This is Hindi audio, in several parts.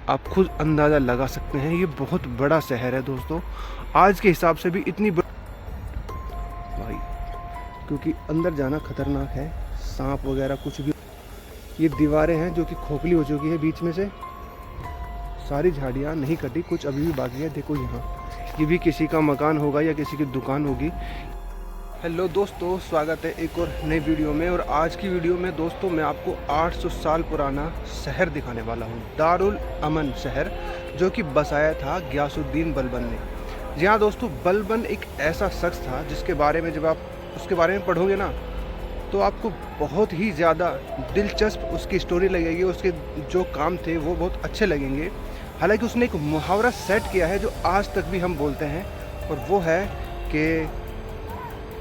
आप खुद अंदाज़ा लगा सकते हैं। ये बहुत बड़ा शहर है दोस्तों, आज के हिसाब से भी इतनी भाई, क्योंकि अंदर जाना खतरनाक है, सांप वगैरह कुछ भी। ये दीवारें हैं जो कि खोखली हो चुकी है बीच में से, सारी झाड़ियाँ नहीं कटी, कुछ अभी भी बाकी है। देखो यहाँ, ये भी किसी का मकान होगा या किसी की दुकान होगी। हेलो दोस्तों, स्वागत है एक और नई वीडियो में। और आज की वीडियो में दोस्तों मैं आपको 800 साल पुराना शहर दिखाने वाला हूँ, दारुल अमन शहर, जो कि बसाया था गियासुद्दीन बलबन ने। जी हाँ दोस्तों, बलबन एक ऐसा शख्स था जिसके बारे में जब आप उसके बारे में पढ़ोगे ना, तो आपको बहुत ही ज़्यादा दिलचस्प उसकी स्टोरी लगेगी। उसके जो काम थे वो बहुत अच्छे लगेंगे। हालांकि उसने एक मुहावरा सेट किया है जो आज तक भी हम बोलते हैं, और वो है कि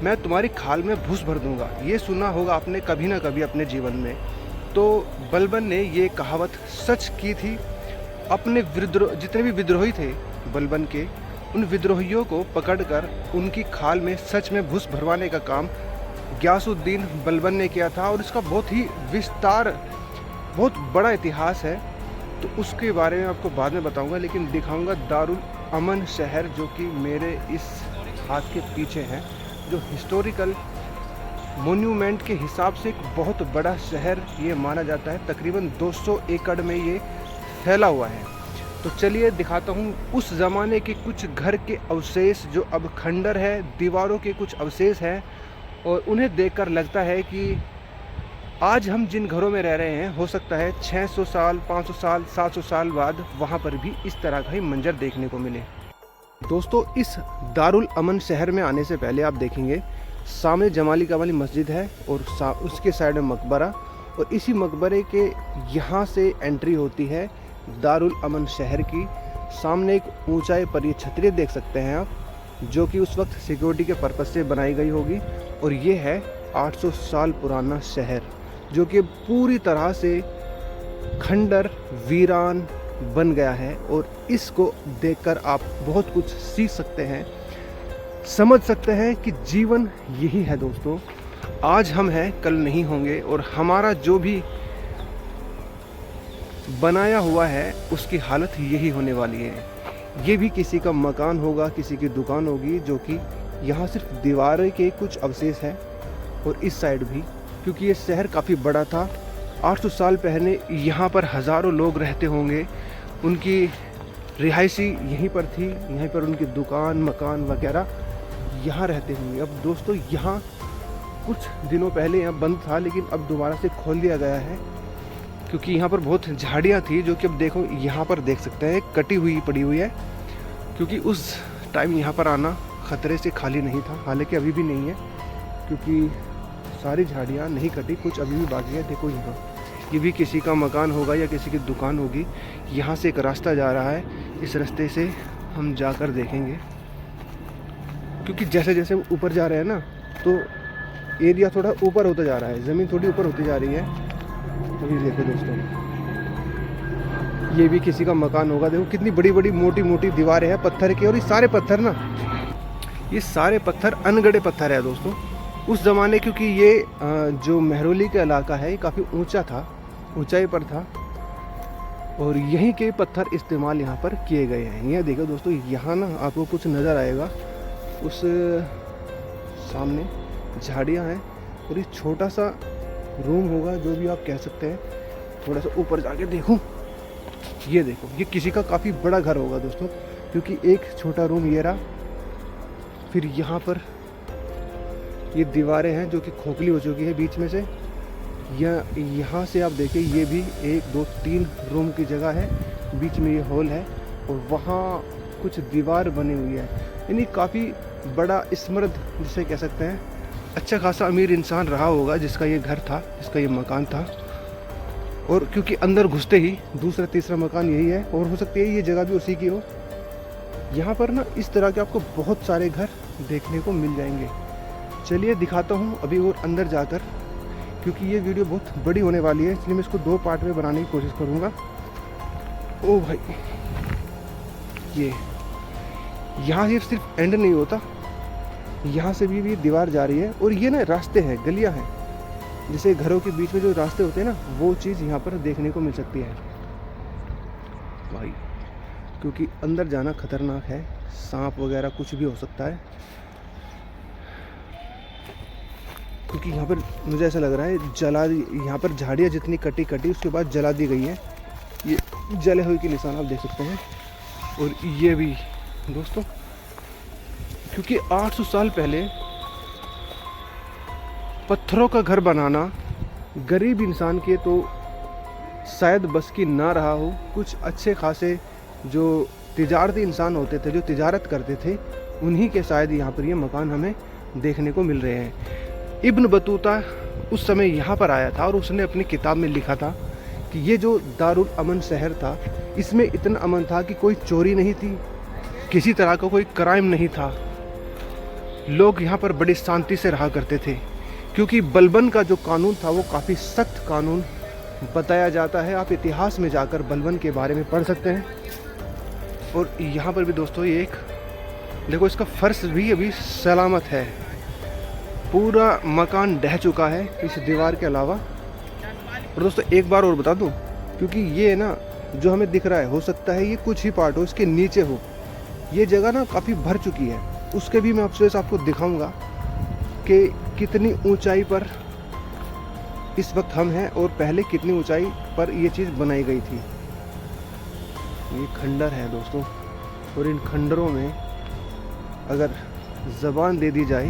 मैं तुम्हारी खाल में भूस भर दूंगा। ये सुना होगा आपने कभी ना कभी अपने जीवन में। तो बलबन ने ये कहावत सच की थी। अपने जितने भी विद्रोही थे बलबन के, उन विद्रोहियों को पकड़कर उनकी खाल में सच में भूस भरवाने का काम गियासुद्दीन बलबन ने किया था। और इसका बहुत ही विस्तार, बहुत बड़ा इतिहास है, तो उसके बारे में आपको बाद में बताऊंगा। लेकिन दिखाऊंगा दारुल अमन शहर, जो कि मेरे इस हाथ के पीछे है, जो हिस्टोरिकल मोन्यूमेंट के हिसाब से एक बहुत बड़ा शहर ये माना जाता है। तकरीबन 200 एकड़ में ये फैला हुआ है। तो चलिए दिखाता हूँ उस ज़माने के कुछ घर के अवशेष जो अब खंडर है, दीवारों के कुछ अवशेष हैं, और उन्हें देखकर लगता है कि आज हम जिन घरों में रह रहे हैं, हो सकता है 600 साल, 500 साल, 700 साल बाद वहाँ पर भी इस तरह का ही मंजर देखने को मिले। दोस्तों, इस दारुल अमन शहर में आने से पहले आप देखेंगे सामने जमाली कमाली मस्जिद है, और उसके साइड में मकबरा, और इसी मकबरे के यहाँ से एंट्री होती है दारुल अमन शहर की। सामने एक ऊंचाई पर ये छतरी देख सकते हैं आप, जो कि उस वक्त सिक्योरिटी के पर्पज़ से बनाई गई होगी। और ये है 800 साल पुराना शहर, जो कि पूरी तरह से खंडर वीरान बन गया है। और इसको देखकर आप बहुत कुछ सीख सकते हैं, समझ सकते हैं कि जीवन यही है दोस्तों। आज हम हैं, कल नहीं होंगे, और हमारा जो भी बनाया हुआ है उसकी हालत यही होने वाली है। ये भी किसी का मकान होगा, किसी की दुकान होगी, जो कि यहाँ सिर्फ दीवारें के कुछ अवशेष हैं। और इस साइड भी, क्योंकि ये शहर काफ़ी बड़ा था, 800 साल पहले यहाँ पर हज़ारों लोग रहते होंगे, उनकी रिहायशी यहीं पर थी, यहीं पर उनकी दुकान मकान वगैरह यहाँ रहते होंगे। अब दोस्तों, यहाँ कुछ दिनों पहले यहाँ बंद था, लेकिन अब दोबारा से खोल दिया गया है, क्योंकि यहाँ पर बहुत झाड़ियाँ थी, जो कि अब देखो यहाँ पर देख सकते हैं कटी हुई पड़ी हुई है। क्योंकि उस टाइम यहाँ पर आना ख़तरे से खाली नहीं था, हालांकि अभी भी नहीं है, क्योंकि सारी झाड़ियाँ नहीं कटी, कुछ अभी भी बाकी है। देखो यहाँ, ये भी किसी का मकान होगा या किसी की दुकान होगी। यहाँ से एक रास्ता जा रहा है, इस रास्ते से हम जाकर देखेंगे। क्योंकि जैसे जैसे ऊपर जा रहे हैं ना, तो एरिया थोड़ा ऊपर होता जा रहा है, ज़मीन थोड़ी ऊपर होती जा रही है। अभी देखो दोस्तों, ये भी किसी का मकान होगा। देखो कितनी बड़ी बड़ी मोटी मोटी दीवारें हैं पत्थर की, और ये सारे पत्थर ना, ये सारे पत्थर अनगढ़े पत्थर है दोस्तों उस ज़माने। क्योंकि ये जो महरौली का इलाका है, ये काफ़ी ऊंचा था, ऊंचाई पर था, और यहीं के पत्थर इस्तेमाल यहाँ पर किए गए हैं। यह देखो दोस्तों, यहाँ ना आपको कुछ नज़र आएगा, उस सामने झाड़ियाँ हैं, और ये छोटा सा रूम होगा, जो भी आप कह सकते हैं। थोड़ा सा ऊपर जाके देखूँ, ये देखो, ये किसी का काफ़ी बड़ा घर होगा दोस्तों, क्योंकि एक छोटा रूम ये रहा, फिर यहाँ पर ये दीवारें हैं जो कि खोखली हो चुकी है बीच में से। यहाँ से आप देखिए, ये भी 1 2 3 रूम की जगह है, बीच में ये हॉल है, और वहाँ कुछ दीवार बनी हुई है। यानी काफ़ी बड़ा समृद्ध जिसे कह सकते हैं, अच्छा खासा अमीर इंसान रहा होगा जिसका ये घर था, जिसका ये मकान था। और क्योंकि अंदर घुसते ही दूसरा तीसरा मकान यही है, और हो सकती है ये जगह भी उसी की हो। यहाँ पर ना इस तरह के आपको बहुत सारे घर देखने को मिल जाएंगे। चलिए दिखाता हूँ अभी और अंदर जाकर, क्योंकि ये वीडियो बहुत बड़ी होने वाली है, इसलिए मैं इसको 2 पार्ट में बनाने की कोशिश करूँगा। ओ भाई, ये यहाँ से सिर्फ एंड नहीं होता, यहाँ से भी दीवार जा रही है, और ये ना रास्ते हैं, गलियाँ हैं, जैसे घरों के बीच में जो रास्ते होते हैं ना, वो चीज़ यहाँ पर देखने को मिल सकती है। भाई, क्योंकि अंदर जाना खतरनाक है, सांप वगैरह कुछ भी हो सकता है। क्योंकि यहाँ पर मुझे ऐसा लग रहा है यहाँ पर झाड़ियाँ जितनी कटी उसके बाद जला दी गई है। ये जले हुए के निशान आप देख सकते हैं। और ये भी दोस्तों, क्योंकि 800 साल पहले पत्थरों का घर बनाना गरीब इंसान के तो शायद बस की ना रहा हो। कुछ अच्छे खासे जो तिजारती इंसान होते थे, जो तिजारत करते थे, उन्हीं के शायद यहाँ पर ये मकान हमें देखने को मिल रहे हैं। इब्न बतूता उस समय यहाँ पर आया था और उसने अपनी किताब में लिखा था कि ये जो दारुल अमन शहर था, इसमें इतना अमन था कि कोई चोरी नहीं थी, किसी तरह का कोई क्राइम नहीं था। लोग यहाँ पर बड़ी शांति से रहा करते थे, क्योंकि बलबन का जो कानून था वो काफ़ी सख्त कानून बताया जाता है। आप इतिहास में जाकर बलबन के बारे में पढ़ सकते हैं। और यहाँ पर भी दोस्तों ये एक देखो, इसका फर्श भी अभी सलामत है। पूरा मकान ढह चुका है इस दीवार के अलावा। और दोस्तों एक बार और बता दूं, क्योंकि ये ना जो हमें दिख रहा है, हो सकता है ये कुछ ही पार्ट हो, इसके नीचे हो। ये जगह ना काफ़ी भर चुकी है, उसके भी मैं आपको दिखाऊंगा कि कितनी ऊंचाई पर इस वक्त हम हैं और पहले कितनी ऊंचाई पर ये चीज़ बनाई गई थी। ये खंडर है दोस्तों, और इन खंडरों में अगर ज़बान दे दी जाए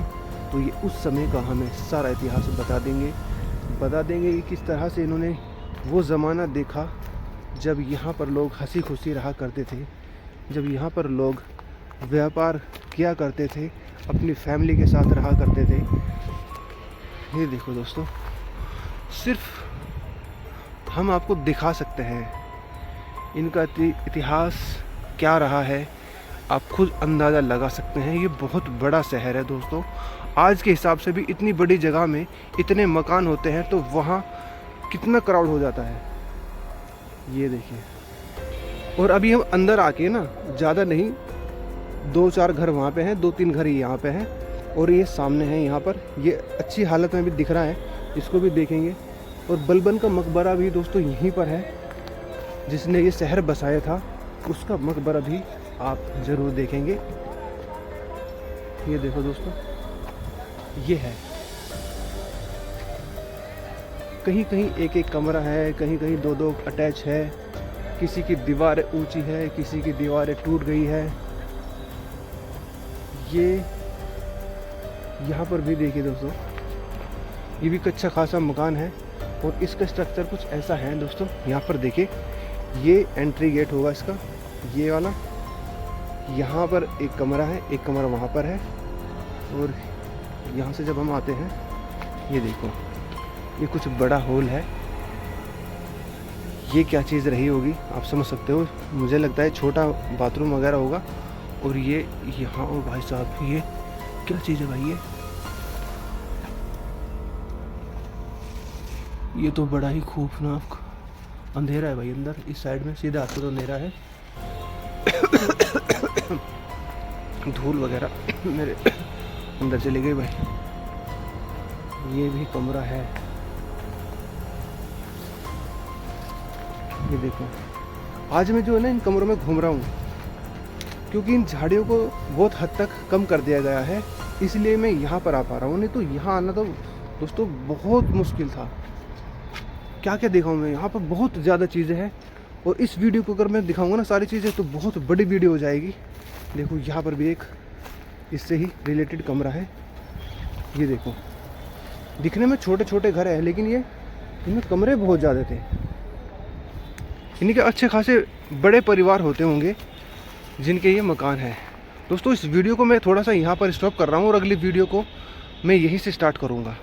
तो ये उस समय का हमें सारा इतिहास बता देंगे कि किस तरह से इन्होंने वो ज़माना देखा जब यहाँ पर लोग हंसी खुशी रहा करते थे, जब यहाँ पर लोग व्यापार किया करते थे, अपनी फैमिली के साथ रहा करते थे। ये देखो दोस्तों, सिर्फ हम आपको दिखा सकते हैं, इनका इतिहास क्या रहा है आप खुद अंदाज़ा लगा सकते हैं। ये बहुत बड़ा शहर है दोस्तों। आज के हिसाब से भी इतनी बड़ी जगह में इतने मकान होते हैं तो वहाँ कितना क्राउड हो जाता है, ये देखिए। और अभी हम अंदर आके ना, ज़्यादा नहीं, 2-4 घर वहाँ पे हैं, 2-3 घर ही यहाँ पे हैं, और ये सामने है यहाँ पर। ये अच्छी हालत में भी दिख रहा है, इसको भी देखेंगे। और बलबन का मकबरा भी दोस्तों यहीं पर है, जिसने ये शहर बसाया था, उसका मकबरा भी आप ज़रूर देखेंगे। ये देखो दोस्तों, ये है। कहीं कहीं एक एक कमरा है, कहीं कहीं 2-2 अटैच है, किसी की दीवार ऊंची है, किसी की दीवारें टूट गई है। ये यहाँ पर भी देखिए दोस्तों, ये भी अच्छा खासा मकान है और इसका स्ट्रक्चर कुछ ऐसा है दोस्तों। यहाँ पर देखिए, ये एंट्री गेट होगा इसका, ये वाला। यहाँ पर एक कमरा है, एक कमरा वहाँ पर है। और यहाँ से जब हम आते हैं, ये देखो, ये कुछ बड़ा हॉल है। ये क्या चीज़ रही होगी आप समझ सकते हो। मुझे लगता है छोटा बाथरूम वगैरह होगा। और ये यहाँ, और भाई साहब ये क्या चीज़ है भाई, ये तो बड़ा ही खौफनाक अंधेरा है भाई अंदर। इस साइड में सीधा हाथ तो अंधेरा है, धूल वगैरह मेरे अंदर चली गई भाई। ये भी कमरा है, ये देखो। आज मैं जो है ना इन कमरों में घूम रहा हूँ, क्योंकि इन झाड़ियों को बहुत हद तक कम कर दिया गया है, इसलिए मैं यहाँ पर आ पा रहा हूँ। नहीं तो यहाँ आना तो दोस्तों बहुत मुश्किल था। क्या क्या देखा हूँ मैं, यहाँ पर बहुत ज़्यादा चीज़ें हैं। और इस वीडियो को अगर मैं दिखाऊंगा ना सारी चीज़ें, तो बहुत बड़ी वीडियो हो जाएगी। देखो यहाँ पर भी एक इससे ही रिलेटेड कमरा है। ये देखो, दिखने में छोटे छोटे घर है, लेकिन ये इनमें कमरे बहुत ज़्यादा थे। इनके अच्छे खासे बड़े परिवार होते होंगे जिनके ये मकान है। दोस्तों इस वीडियो को मैं थोड़ा सा यहाँ पर स्टॉप कर रहा हूँ और अगली वीडियो को मैं यहीं से स्टार्ट करूँगा।